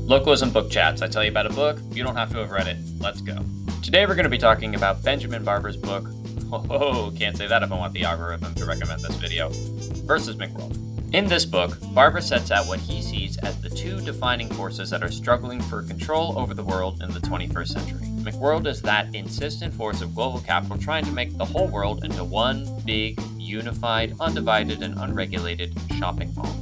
Localism book chats. I tell you about a book, you don't have to have read it. Let's go. Today we're going to be talking about Benjamin Barber's book, can't say that if I want the algorithm to recommend this video, versus McWorld. In this book, Barber sets out what he sees as the two defining forces that are struggling for control over the world in the 21st century. McWorld is that insistent force of global capital trying to make the whole world into one big, unified, undivided, and unregulated shopping mall.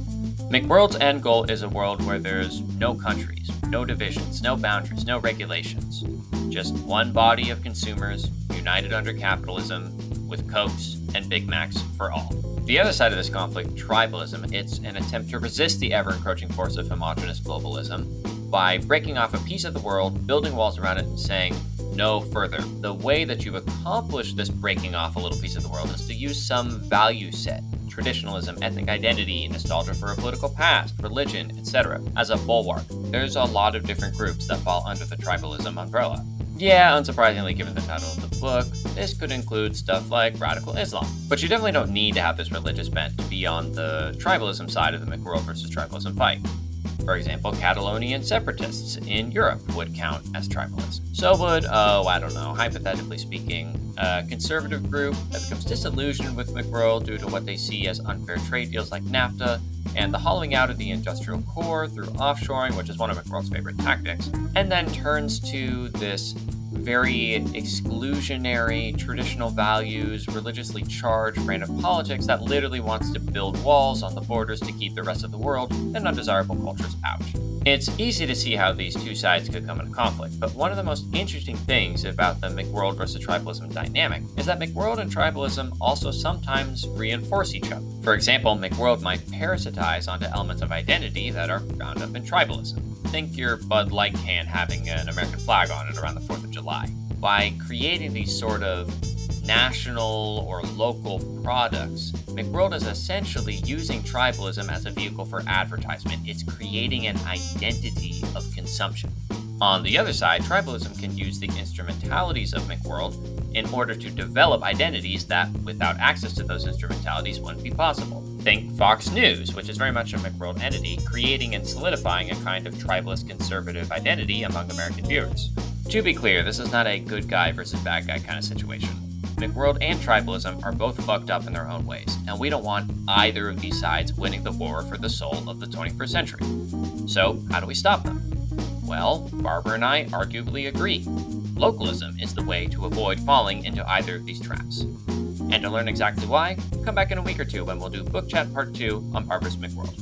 McWorld's end goal is a world where there's no countries, no divisions, no boundaries, no regulations. Just one body of consumers united under capitalism with Cokes and Big Macs for all. The other side of this conflict, tribalism, it's an attempt to resist the ever-encroaching force of homogenous globalism by breaking off a piece of the world, building walls around it, and saying no further. The way that you accomplish this breaking off a little piece of the world is to use some value set, traditionalism, ethnic identity, nostalgia for a political past, religion, etc., as a bulwark. There's a lot of different groups that fall under the tribalism umbrella. Yeah, unsurprisingly given the title of the book, this could include stuff like radical Islam. But you definitely don't need to have this religious bent to be on the tribalism side of the McWorld versus tribalism fight. For example, Catalonian separatists in Europe would count as tribalists. So would, hypothetically speaking, a conservative group that becomes disillusioned with McWorld due to what they see as unfair trade deals like NAFTA and the hollowing out of the industrial core through offshoring, which is one of McWorld's favorite tactics, and then turns to this very exclusionary, traditional values, religiously charged brand of politics that literally wants to build walls on the borders to keep the rest of the world and undesirable cultures out. It's easy to see how these two sides could come into conflict, but one of the most interesting things about the McWorld versus tribalism dynamic is that McWorld and tribalism also sometimes reinforce each other. For example, McWorld might parasitize onto elements of identity that are bound up in tribalism. Think your Bud Light can having an American flag on it around the 4th of July. By creating these sort of national or local products, McWorld is essentially using tribalism as a vehicle for advertisement. It's creating an identity of consumption. On the other side, tribalism can use the instrumentalities of McWorld in order to develop identities that, without access to those instrumentalities, wouldn't be possible. Think Fox News, which is very much a McWorld entity, creating and solidifying a kind of tribalist conservative identity among American viewers. To be clear, this is not a good guy versus bad guy kind of situation. McWorld and tribalism are both fucked up in their own ways, and we don't want either of these sides winning the war for the soul of the 21st century. So, how do we stop them? Well, Barber and I arguably agree. Localism is the way to avoid falling into either of these traps. And to learn exactly why, come back in a week or two when we'll do Book Chat Part 2 on Barber's McWorld.